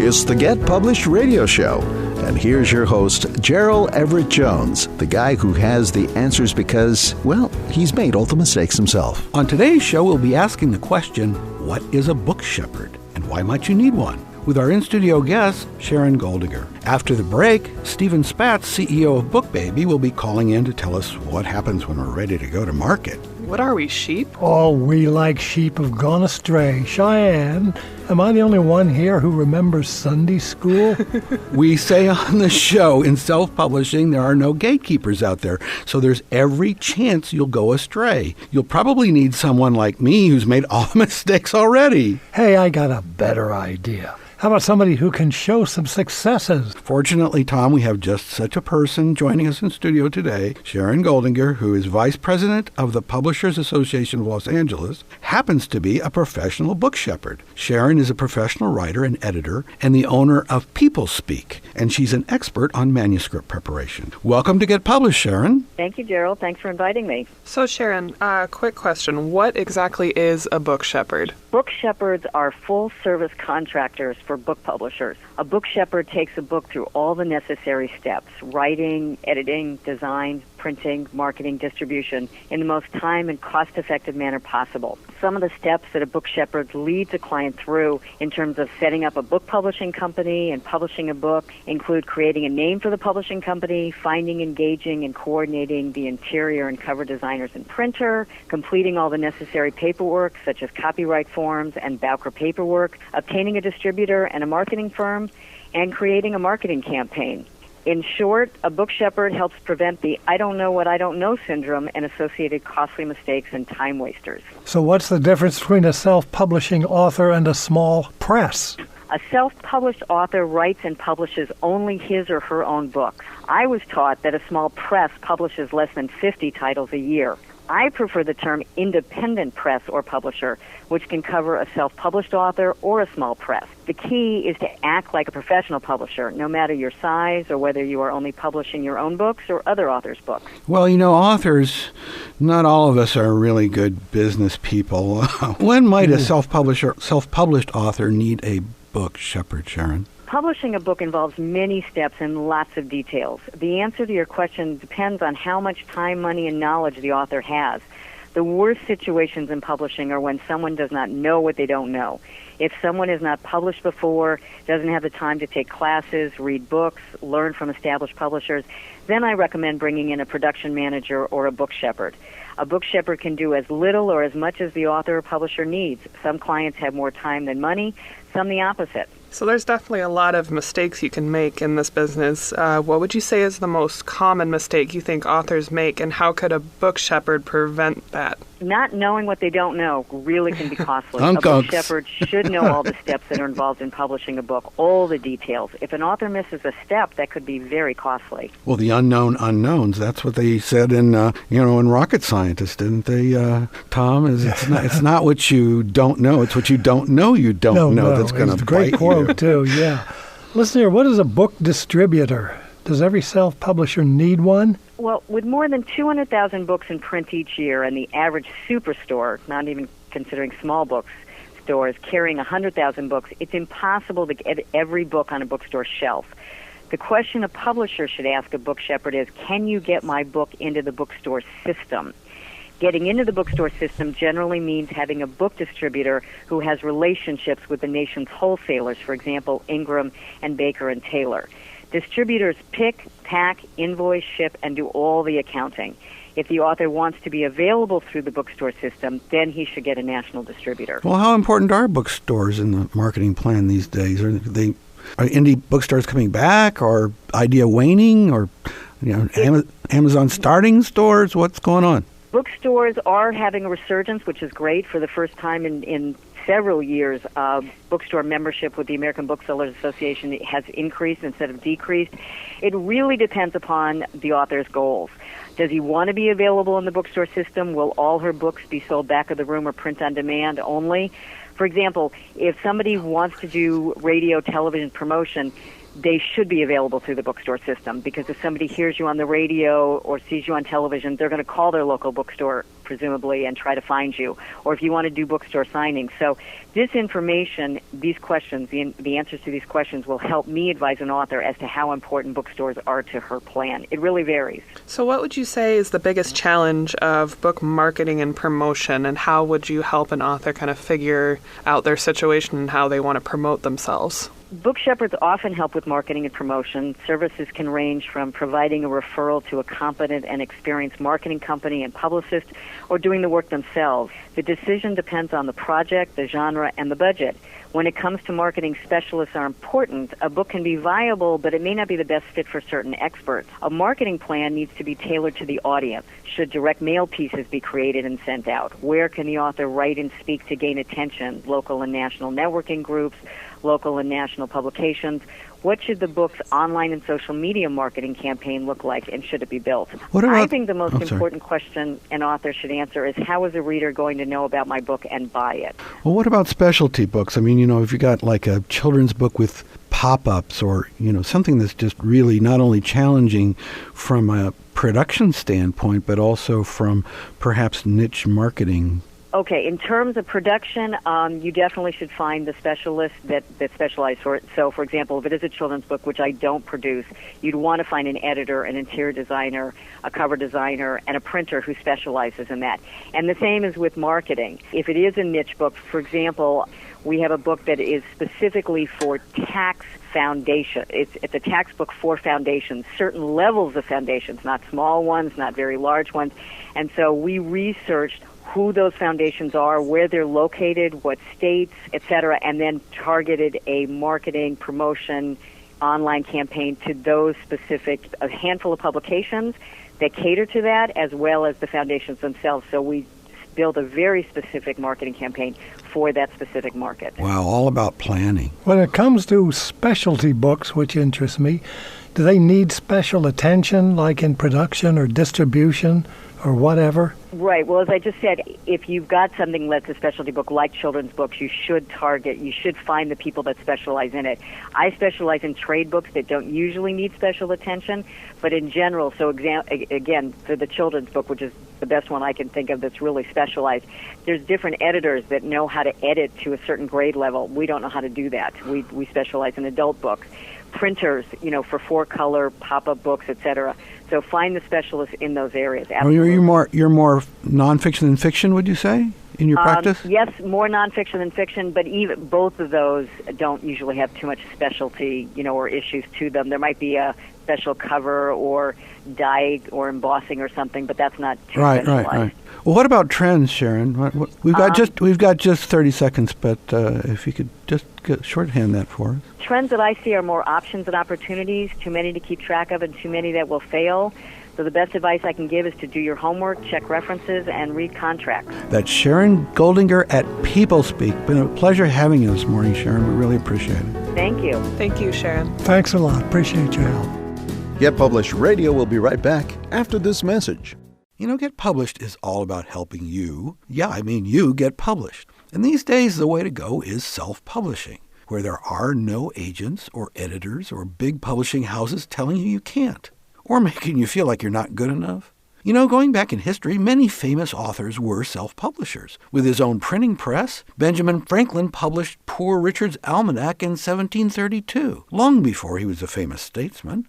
It's the Get Published radio show. And here's your host, Gerald Everett Jones, the guy who has the answers because, well, he's made all the mistakes himself. On today's show, we'll be asking the question, what is a book shepherd and why might you need one? With our in-studio guest, Sharon Goldinger. After the break, Steven Spatz, CEO of BookBaby, will be calling in to tell us what happens when we're ready to go to market. What are we, sheep? Oh, we like sheep have gone astray. Cheyenne, am I the only one here who remembers Sunday school? We say on the show, in self-publishing, there are no gatekeepers out there, so there's every chance you'll go astray. You'll probably need someone like me who's made all the mistakes already. Hey, I got a better idea. How about somebody who can show some successes? Fortunately, Tom, we have just such a person joining us in studio today, Sharon Goldinger, who is Vice President of the Publishers Association of Los Angeles, happens to be a professional book shepherd. Sharon is a professional writer and editor and the owner of PeopleSpeak, and she's an expert on manuscript preparation. Welcome to Get Published, Sharon. Thank you, Gerald. Thanks for inviting me. So, Sharon, quick question. What exactly is a book shepherd? Book shepherds are full-service contractors for book publishers. A book shepherd takes a book through all the necessary steps: writing, editing, design, printing, marketing, distribution, in the most time and cost-effective manner possible. Some of the steps that a book shepherd leads a client through in terms of setting up a book publishing company and publishing a book include creating a name for the publishing company, finding, engaging, and coordinating the interior and cover designers and printer, completing all the necessary paperwork such as copyright forms and Bowker paperwork, obtaining a distributor and a marketing firm, and creating a marketing campaign. In short, a book shepherd helps prevent the I don't know what I don't know syndrome and associated costly mistakes and time wasters. So what's the difference between a self-publishing author and a small press? A self-published author writes and publishes only his or her own books. I was taught that a small press publishes less than 50 titles a year. I prefer the term independent press or publisher, which can cover a self-published author or a small press. The key is to act like a professional publisher, no matter your size or whether you are only publishing your own books or other authors' books. Well, you know, authors, not all of us are really good business people. When might a self-published author need a book shepherd, Sharon? Publishing a book involves many steps and lots of details. The answer to your question depends on how much time, money, and knowledge the author has. The worst situations in publishing are when someone does not know what they don't know. If someone has not published before, doesn't have the time to take classes, read books, learn from established publishers, then I recommend bringing in a production manager or a book shepherd. A book shepherd can do as little or as much as the author or publisher needs. Some clients have more time than money, some the opposite. So there's definitely a lot of mistakes you can make in this business. What would you say is the most common mistake you think authors make, and how could a book shepherd prevent that? Not knowing what they don't know really can be costly. A book shepherd should know all the steps that are involved in publishing a book, all the details. If an author misses a step, that could be very costly. Well, the unknown unknowns, that's what they said in Rocket Scientist, didn't they, Tom? It's not what you don't know, it's what you don't know that's going to bite you. Great quote, too, yeah. Listen here, what is a book distributor? Does every self-publisher need one? Well, with more than 200,000 books in print each year and the average superstore, not even considering small books stores, carrying 100,000 books, it's impossible to get every book on a bookstore shelf. The question a publisher should ask a book shepherd is, can you get my book into the bookstore system? Getting into the bookstore system generally means having a book distributor who has relationships with the nation's wholesalers, for example, Ingram and Baker and Taylor. Distributors pick, pack, invoice, ship, and do all the accounting. If the author wants to be available through the bookstore system, then he should get a national distributor. Well, how important are bookstores in the marketing plan these days? Are indie bookstores coming back, or idea waning, or Amazon starting stores? What's going on? Bookstores are having a resurgence, which is great. For the first time in several years, bookstore membership with the American Booksellers Association has increased instead of decreased. It really depends upon the author's goals. Does he want to be available in the bookstore system? Will all her books be sold back of the room or print on demand only? For example, if somebody wants to do radio, television promotion, they should be available through the bookstore system, because if somebody hears you on the radio or sees you on television, they're going to call their local bookstore, presumably, and try to find you, or if you want to do bookstore signings. So this information, these questions, the answers to these questions will help me advise an author as to how important bookstores are to her plan. It really varies. So what would you say is the biggest challenge of book marketing and promotion, and how would you help an author kind of figure out their situation and how they want to promote themselves? Book shepherds often help with marketing and promotion. Services can range from providing a referral to a competent and experienced marketing company and publicist, or doing the work themselves. The decision depends on the project, the genre, and the budget. When it comes to marketing, specialists are important. A book can be viable, but it may not be the best fit for certain experts. A marketing plan needs to be tailored to the audience. Should direct mail pieces be created and sent out? Where can the author write and speak to gain attention? Local and national networking groups, local and national publications. What should the book's online and social media marketing campaign look like, and should it be built? I think the most important question an author should answer is, how is a reader going to know about my book and buy it? Well, what about specialty books? I mean, if you got like a children's book with pop-ups, or, something that's just really not only challenging from a production standpoint, but also from perhaps niche marketing. Okay, in terms of production, you definitely should find the specialists that specialize for it. So, for example, if it is a children's book, which I don't produce, you'd want to find an editor, an interior designer, a cover designer, and a printer who specializes in that. And the same is with marketing. If it is a niche book, for example, we have a book that is specifically for tax foundation. It's a tax book for foundations, certain levels of foundations, not small ones, not very large ones. And so we researched who those foundations are, where they're located, what states, etc., and then targeted a marketing, promotion, online campaign to those specific, a handful of publications that cater to that, as well as the foundations themselves. So we build a very specific marketing campaign for that specific market. Wow, all about planning. When it comes to specialty books, which interest me, do they need special attention, like in production or distribution or whatever? Right. Well, as I just said, if you've got something that's a specialty book like children's books, you should find the people that specialize in it. I specialize in trade books that don't usually need special attention, but in general, so again, for the children's book, which is the best one I can think of that's really specialized, there's different editors that know how to edit to a certain grade level. We don't know how to do that. We specialize in adult books. Printers, for 4-color pop-up books, etc. So find the specialists in those areas. Absolutely. You're more nonfiction than fiction, would you say, in your practice? Yes, more nonfiction than fiction, but even both of those don't usually have too much specialty, or issues to them. There might be a special cover or dye or embossing or something, but that's not too specialized. Right. Well, what about trends, Sharon? We've got just 30 seconds, but if you could just shorthand that for us. Trends that I see are more options and opportunities, too many to keep track of and too many that will fail. So the best advice I can give is to do your homework, check references, and read contracts. That's Sharon Goldinger at PeopleSpeak. Been a pleasure having you this morning, Sharon. We really appreciate it. Thank you. Thank you, Sharon. Thanks a lot. Appreciate your help. Get Published Radio will be right back after this message. Get Published is all about helping you. You get published. And these days, the way to go is self-publishing, where there are no agents or editors or big publishing houses telling you can't, or making you feel like you're not good enough. Going back in history, many famous authors were self-publishers. With his own printing press, Benjamin Franklin published Poor Richard's Almanac in 1732, long before he was a famous statesman.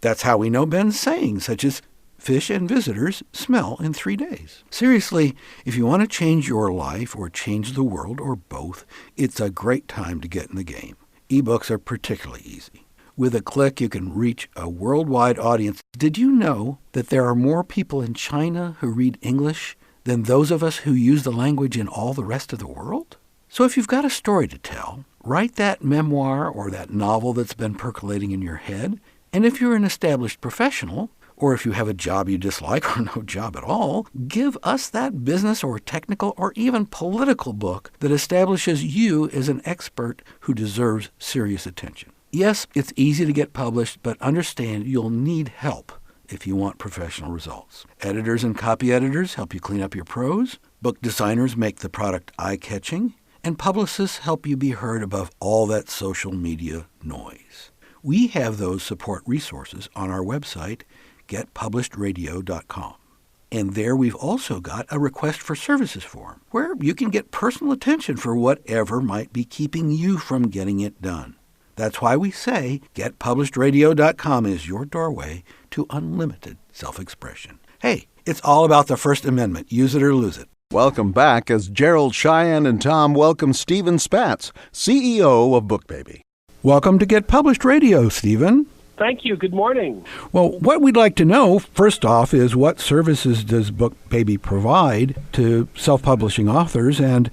That's how we know Ben's sayings, such as, "Fish and visitors smell in 3 days." Seriously, if you want to change your life or change the world or both, it's a great time to get in the game. Ebooks are particularly easy. With a click, you can reach a worldwide audience. Did you know that there are more people in China who read English than those of us who use the language in all the rest of the world? So if you've got a story to tell, write that memoir or that novel that's been percolating in your head. And if you're an established professional, or if you have a job you dislike or no job at all, give us that business or technical or even political book that establishes you as an expert who deserves serious attention. Yes, it's easy to get published, but understand you'll need help if you want professional results. Editors and copy editors help you clean up your prose. Book designers make the product eye-catching. And publicists help you be heard above all that social media noise. We have those support resources on our website, getpublishedradio.com. And there we've also got a request for services form where you can get personal attention for whatever might be keeping you from getting it done. That's why we say getpublishedradio.com is your doorway to unlimited self-expression. Hey, it's all about the First Amendment. Use it or lose it. Welcome back as Gerald, Cheyenne, and Tom welcome Steven Spatz, CEO of BookBaby. Welcome to Get Published Radio, Steven. Thank you. Good morning. Well, what we'd like to know, first off, is what services does BookBaby provide to self-publishing authors, and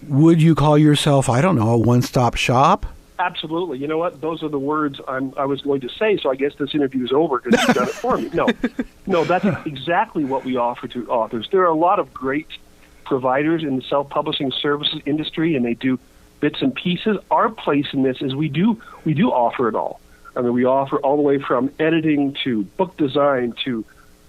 would you call yourself, I don't know, a one-stop shop? Absolutely. You know what? Those are the words I was going to say, so I guess this interview is over because you've done it for me. No, that's exactly what we offer to authors. There are a lot of great providers in the self-publishing services industry, and they do bits and pieces. Our place in this is we do offer it all. I mean, we offer all the way from editing to book design to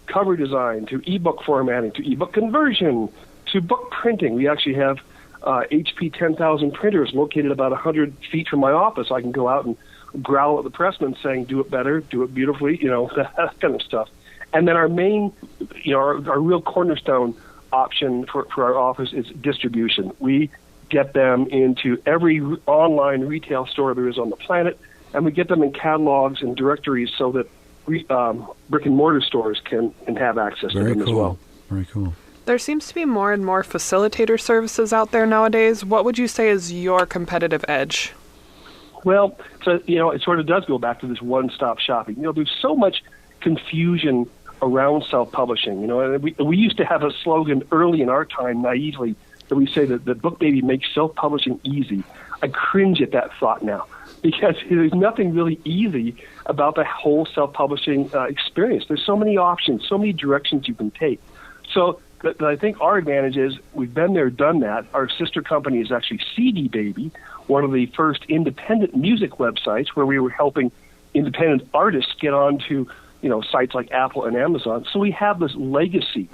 cover design to ebook formatting to ebook conversion to book printing. We actually have HP 10,000 printers located about 100 feet from my office. I can go out and growl at the pressman saying, do it better, do it beautifully, that kind of stuff. And then our main, our real cornerstone option for our office is distribution. We get them into every online retail store there is on the planet, and we get them in catalogs and directories so that brick-and-mortar stores can have access to them as well. Very cool. There seems to be more and more facilitator services out there nowadays. What would you say is your competitive edge? Well, so, it sort of does go back to this one-stop shopping. There's so much confusion around self-publishing. We used to have a slogan early in our time, naively, that we say that BookBaby makes self-publishing easy. I cringe at that thought now because there's nothing really easy about the whole self-publishing experience. There's so many options, so many directions you can take. So I think our advantage is we've been there, done that. Our sister company is actually CD Baby, one of the first independent music websites where we were helping independent artists get onto sites like Apple and Amazon. So we have this legacy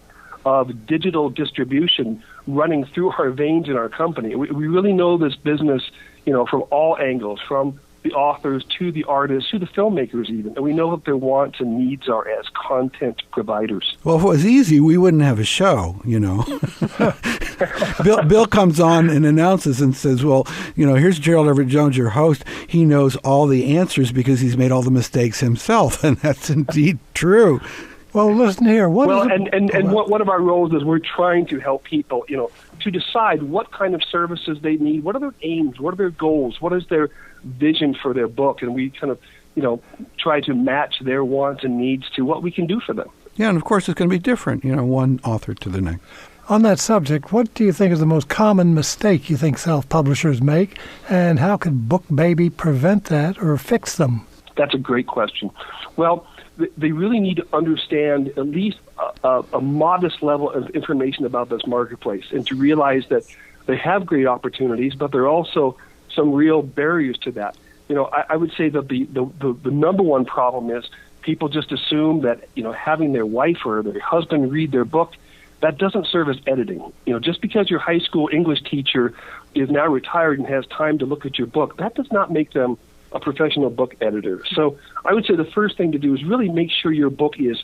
of digital distribution running through our veins in our company. We really know this business, from all angles, from the authors to the artists to the filmmakers even. And we know what their wants and needs are as content providers. Well, if it was easy, we wouldn't have a show, Bill comes on and announces and says, well, here's Gerald Everett Jones, your host. He knows all the answers because he's made all the mistakes himself. And that's indeed true. Well, listen here. One of our roles is we're trying to help people, to decide what kind of services they need, what are their aims, what are their goals, what is their vision for their book, and we kind of, try to match their wants and needs to what we can do for them. Yeah, and of course it's going to be different, one author to the next. On that subject, what do you think is the most common mistake you think self-publishers make, and how can BookBaby prevent that or fix them? That's a great question. Well, they really need to understand at least a modest level of information about this marketplace and to realize that they have great opportunities, but there are also some real barriers to that. I would say that the number one problem is people just assume that, having their wife or their husband read their book, that doesn't serve as editing. Just because your high school English teacher is now retired and has time to look at your book, that does not make them a professional book editor. So I would say the first thing to do is really make sure your book is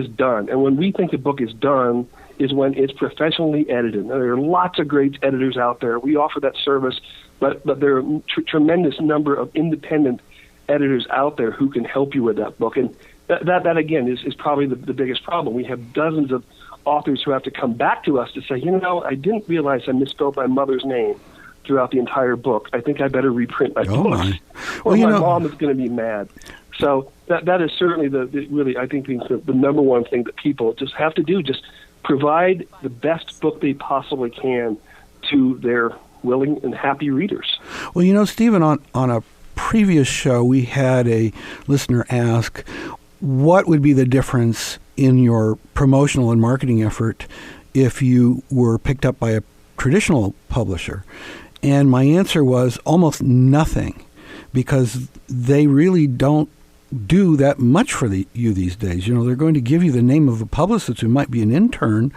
done. And when we think a book is done is when it's professionally edited. Now, there are lots of great editors out there. We offer that service, but there are a tremendous number of independent editors out there who can help you with that book. And that again, is probably the biggest problem. We have dozens of authors who have to come back to us to say, I didn't realize I misspelled my mother's name throughout the entire book. I think I better reprint my books, or my mom is going to be mad. So that is certainly I think the number one thing that people just have to do, just provide the best book they possibly can to their willing and happy readers. Well, Stephen, on a previous show, we had a listener ask, what would be the difference in your promotional and marketing effort if you were picked up by a traditional publisher? And my answer was almost nothing, because they really don't do that much for you these days. They're going to give you the name of a publicist who might be an intern,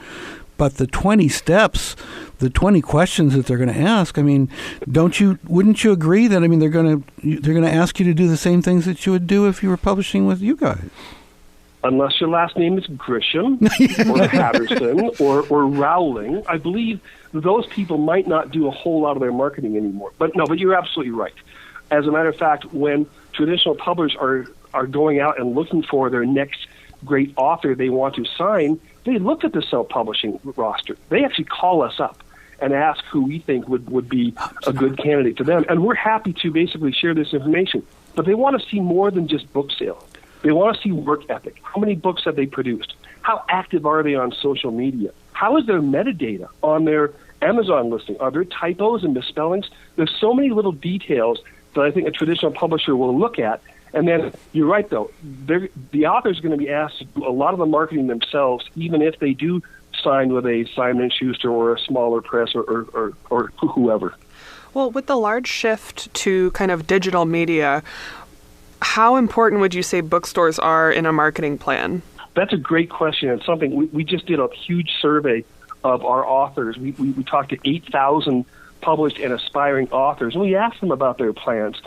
But the 20 steps, the 20 questions that they're going to ask, I mean, wouldn't you agree that, I mean, they're going to ask you to do the same things that you would do if you were publishing with you guys? Unless your last name is Grisham or Patterson or Rowling, I believe those people might not do a whole lot of their marketing anymore. But you're absolutely right. As a matter of fact, when traditional publishers are going out and looking for their next great author they want to sign, they look at the self-publishing roster. They actually call us up and ask who we think would be a good candidate to them. And we're happy to basically share this information. But they want to see more than just book sales. They want to see work ethic. How many books have they produced? How active are they on social media? How is their metadata on their Amazon listing? Are there typos and misspellings? There's so many little details that I think a traditional publisher will look at. And then you're right, though. The author's going to be asked to do a lot of the marketing themselves, even if they do sign with a Simon & Schuster or a smaller press or whoever. Well, with the large shift to kind of digital media, how important would you say bookstores are in a marketing plan? That's a great question, and something we just did a huge survey of our authors. We talked to 8,000 published and aspiring authors, and we asked them about their plans,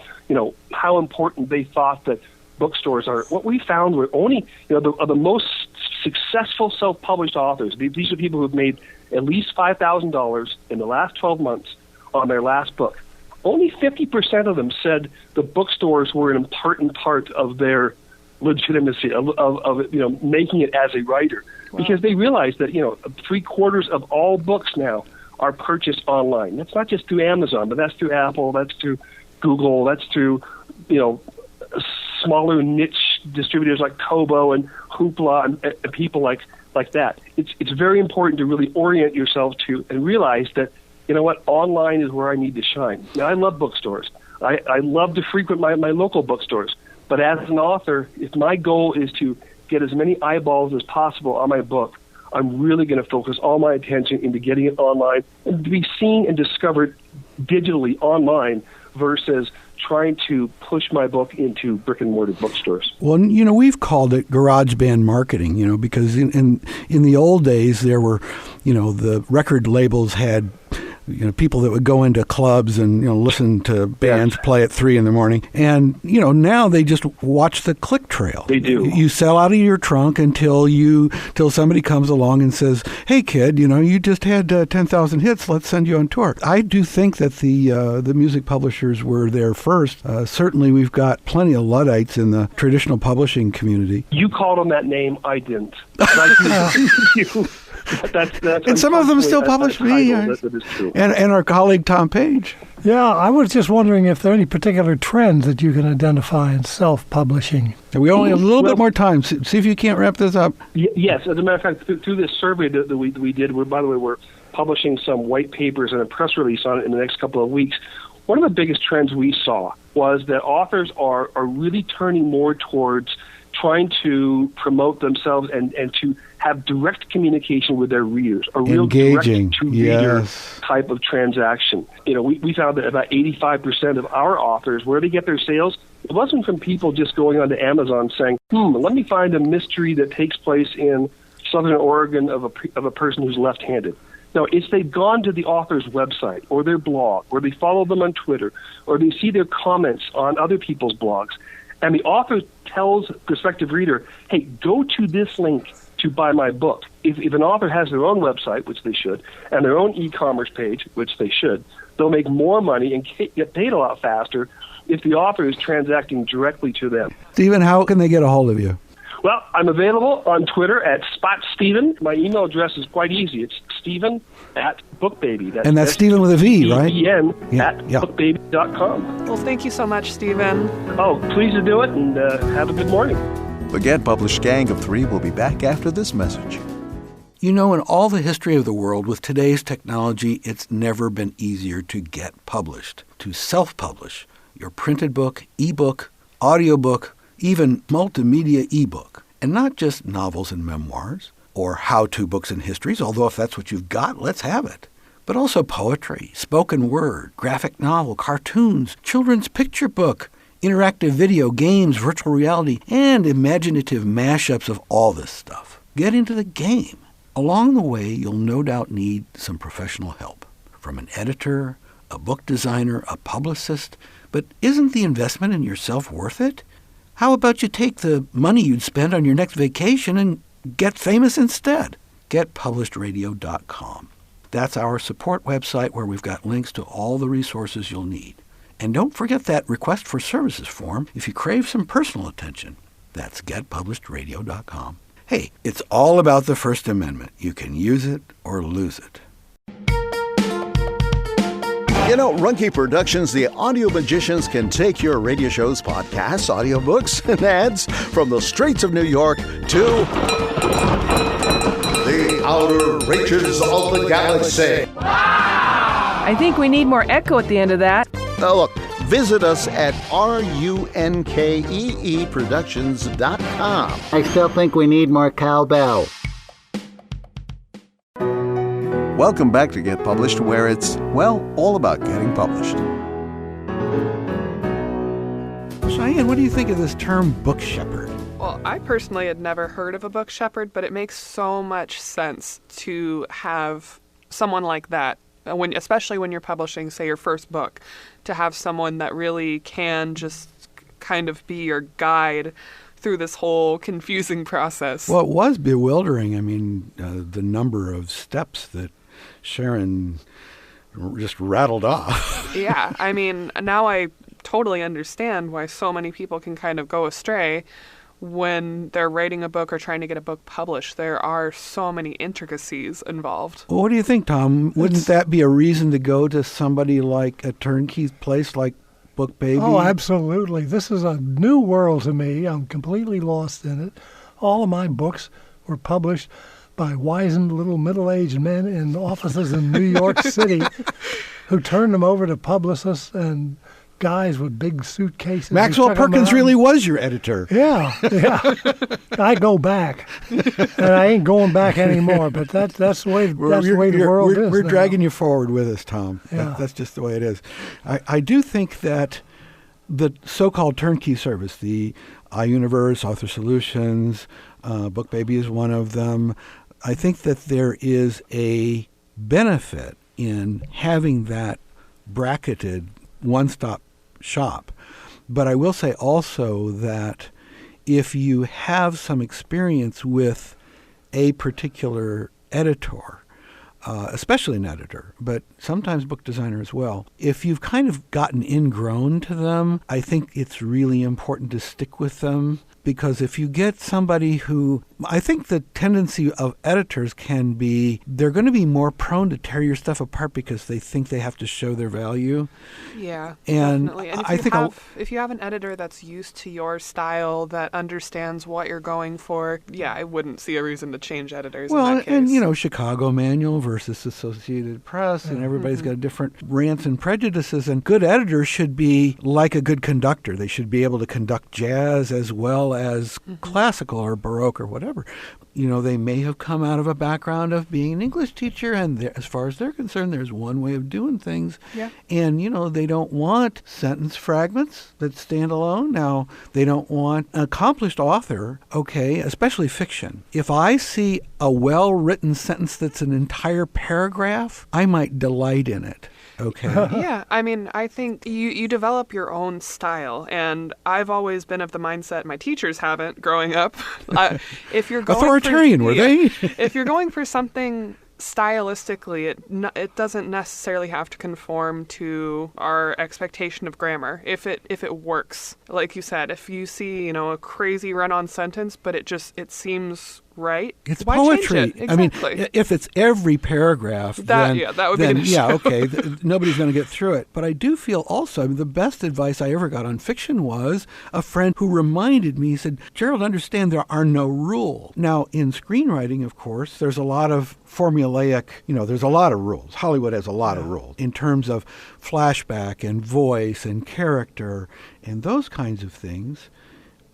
how important they thought that bookstores are. What we found were only, the most successful self-published authors. These are people who have made at least $5,000 in the last 12 months on their last book. Only 50% of them said the bookstores were an important part of their legitimacy of making it as a writer. Wow. Because they realized that 3/4 of all books now are purchased online. That's not just through Amazon, but that's through Apple, that's through Google, that's through smaller niche distributors like Kobo and Hoopla and people like that. It's very important to really orient yourself to and realize that online is where I need to shine. Now, I love bookstores. I love to frequent my local bookstores. But as an author, if my goal is to get as many eyeballs as possible on my book, I'm really going to focus all my attention into getting it online and to be seen and discovered digitally online versus trying to push my book into brick-and-mortar bookstores. Well, we've called it garage band marketing, because in the old days there were, the record labels had people that would go into clubs and listen to bands play at 3 a.m. And now they just watch the click trail. They do. You sell out of your trunk until somebody comes along and says, "Hey kid, you just had 10,000 hits. Let's send you on tour." I do think that the music publishers were there first. Certainly, we've got plenty of Luddites in the traditional publishing community. You called them that name. I didn't. That's and some of them still publish me. That is true. And our colleague Tom Page. Yeah, I was just wondering if there are any particular trends that you can identify in self-publishing. We only have a little bit more time. See if you can't wrap this up. Yes, as a matter of fact, through this survey that we did, by the way, we're publishing some white papers and a press release on it in the next couple of weeks. One of the biggest trends we saw was that authors are really turning more towards trying to promote themselves and to have direct communication with their readers, a real direct-to-reader type of transaction. We found that about 85% of our authors, where they get their sales, it wasn't from people just going onto Amazon saying, let me find a mystery that takes place in Southern Oregon of a person who's left-handed. No, it's they've gone to the author's website or their blog, or they follow them on Twitter, or they see their comments on other people's blogs, and the author tells prospective reader, hey, go to this link to buy my book. If an author has their own website, which they should, and their own e-commerce page, which they should, they'll make more money and get paid a lot faster if the author is transacting directly to them. Steven, how can they get a hold of you? Well, I'm available on Twitter at SpotSteven. My email address is quite easy. It's Steven at BookBaby. And that's Steven with a V, right? Steven at BookBaby.com. Well, thank you so much, Steven. Oh, pleased to do it, and have a good morning. The Get Published Gang of 3 will be back after this message. In all the history of the world, with today's technology, it's never been easier to get published, to self-publish your printed book, ebook, audiobook, even multimedia ebook. And not just novels and memoirs or how-to books and histories, although if that's what you've got, let's have it. But also poetry, spoken word, graphic novel, cartoons, children's picture book, interactive video, games, virtual reality, and imaginative mashups of all this stuff. Get into the game. Along the way, you'll no doubt need some professional help from an editor, a book designer, a publicist. But isn't the investment in yourself worth it? How about you take the money you'd spend on your next vacation and get famous instead? GetPublishedRadio.com. That's our support website where we've got links to all the resources you'll need. And don't forget that request for services form if you crave some personal attention. That's GetPublishedRadio.com. Hey, it's all about the First Amendment. You can use it or lose it. You know, Runke Productions, the audio magicians, can take your radio shows, podcasts, audiobooks, and ads from the streets of New York to the outer reaches of the galaxy. I think we need more echo at the end of that. Look, visit us at runkeeproductions.com. I still think we need more cowbell. Welcome back to Get Published, where it's, well, all about getting published. Cheyenne, what do you think of this term book shepherd? Well, I personally had never heard of a book shepherd, but it makes so much sense to have someone like that, especially when you're publishing, say, your first book, to have someone that really can just kind of be your guide through this whole confusing process. Well, it was bewildering. I mean, the number of steps that Sharon just rattled off. Yeah, I mean, now I totally understand why so many people can kind of go astray when they're writing a book or trying to get a book published. There are so many intricacies involved. Well, what do you think, Tom? Wouldn't that be a reason to go to somebody like a turnkey place like BookBaby? Oh, absolutely. This is a new world to me. I'm completely lost in it. All of my books were published by wizened little middle-aged men in offices in New York City who turned them over to publicists and guys with big suitcases. Maxwell Perkins really was your editor. Yeah. I go back, and I ain't going back anymore. But that's the way the world is. We're now. dragging you forward with us, Tom. Yeah. That's just the way it is. I do think that the so-called turnkey service, the iUniverse, Author Solutions, BookBaby is one of them. I think that there is a benefit in having that bracketed one-stop shop. But I will say also that if you have some experience with a particular editor, especially an editor, but sometimes book designer as well, if you've kind of gotten ingrown to them, I think it's really important to stick with them. Because if you get somebody who, I think the tendency of editors can be, they're going to be more prone to tear your stuff apart because they think they have to show their value. Yeah, and definitely. And if you have an editor that's used to your style, that understands what you're going for, yeah, I wouldn't see a reason to change editors in that case. And you know, Chicago Manual versus Associated Press, and everybody's got different rants and prejudices, and good editors should be like a good conductor. They should be able to conduct jazz as well as classical or Baroque or whatever. You know, they may have come out of a background of being an English teacher, and as far as they're concerned, there's one way of doing things. Yeah. And, you know, they don't want sentence fragments that stand alone. Now, they don't want an accomplished author, okay, especially fiction. If I see a well-written sentence that's an entire paragraph, I might delight in it. Okay. Yeah, I mean, I think you develop your own style, and I've always been of the mindset, my teachers haven't growing up. If you're going authoritarian, were they? If you're going for something stylistically, it doesn't necessarily have to conform to our expectation of grammar. If it works, like you said, if you see, you know, a crazy run-on sentence, but it seems right. It's why poetry. change it? Exactly. I mean, if it's every paragraph, that would be an issue. Yeah, okay, nobody's going to get through it. But I do feel also, I mean, the best advice I ever got on fiction was a friend who reminded me, he said, Gerald, understand there are no rules. Now, in screenwriting, of course, there's a lot of formulaic, you know, there's a lot of rules. Hollywood has a lot of rules in terms of flashback and voice and character and those kinds of things.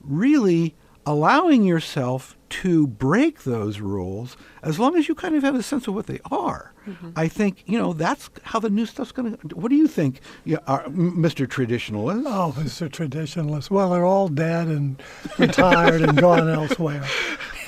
Really allowing yourself to break those rules, as long as you kind of have a sense of what they are. Mm-hmm. I think, you know, that's how the new stuff's going to... What do you think, Mr. Traditionalist? Oh, Mr. Traditionalist. Well, they're all dead and retired and gone elsewhere.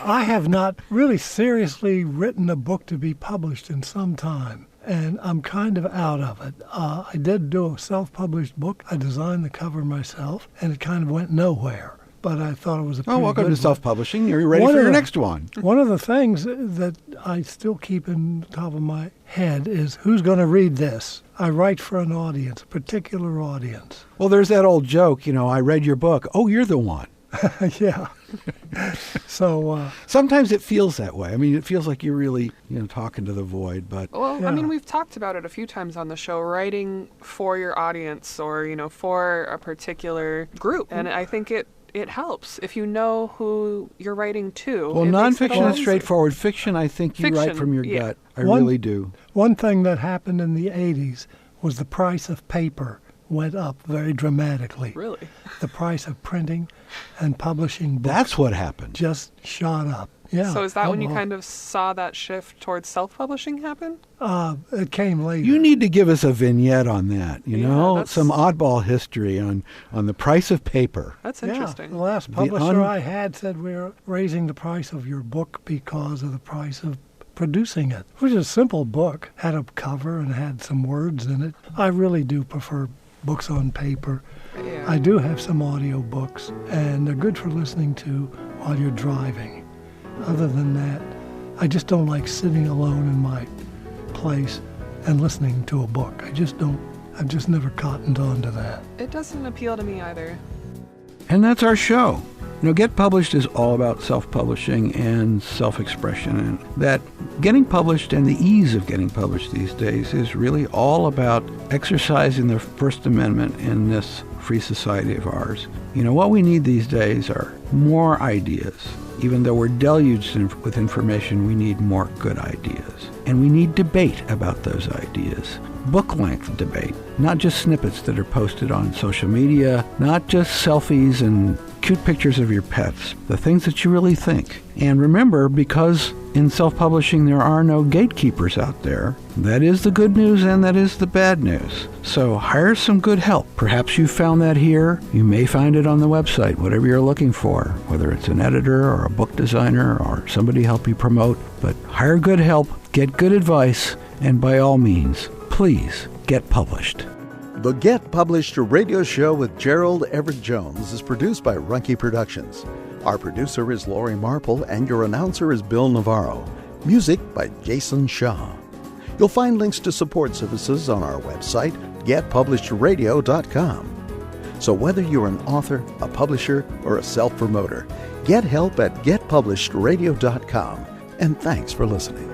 I have not really seriously written a book to be published in some time, and I'm kind of out of it. I did do a self-published book. I designed the cover myself, and it kind of went nowhere. But I thought it was a pretty welcome good to self-publishing. You're ready for your next one. One of the things that I still keep in the top of my head is who's going to read this? I write for an audience, a particular audience. Well, there's that old joke, I read your book. Oh, you're the one. Yeah. So sometimes it feels that way. I mean, it feels like you're really, talking to the void. But well, yeah. I mean, we've talked about it a few times on the show, writing for your audience or for a particular group, and I think it helps if you know who you're writing to. Well, nonfiction is straightforward. Fiction, I think you write from your gut. I really do. One thing that happened in the 80s was the price of paper went up very dramatically. Really? The price of printing and publishing books. That's what happened. Just shot up. Yeah. So is that when you kind of saw that shift towards self-publishing happen? It came later. You need to give us a vignette on that, Yeah, some oddball history on the price of paper. That's interesting. The last publisher I had said we're raising the price of your book because of the price of producing it. It was a simple book, had a cover and had some words in it. I really do prefer books on paper. Yeah. I do have some audio books, and they're good for listening to while you're driving. Other than that, I just don't like sitting alone in my place and listening to a book. I've just never cottoned on to that. It doesn't appeal to me either. And that's our show. Get Published is all about self-publishing and self-expression, and that getting published and the ease of getting published these days is really all about exercising the First Amendment in this free society of ours. What we need these days are more ideas. Even though we're deluged with information, we need more good ideas. And we need debate about those ideas. Book-length debate, not just snippets that are posted on social media, not just selfies and cute pictures of your pets, the things that you really think. And remember, because in self-publishing there are no gatekeepers out there, that is the good news and that is the bad news. So hire some good help. Perhaps you found that here. You may find it on the website, whatever you're looking for, whether it's an editor or a book designer or somebody to help you promote. But hire good help, get good advice, and by all means, please get published. The Get Published radio show with Gerald Everett Jones is produced by Runkey Productions. Our producer is Lori Marple and your announcer is Bill Navarro. Music by Jason Shaw. You'll find links to support services on our website, getpublishеdradio.com. So whether you're an author, a publisher, or a self-promoter, get help at getpublishedradio.com. And thanks for listening.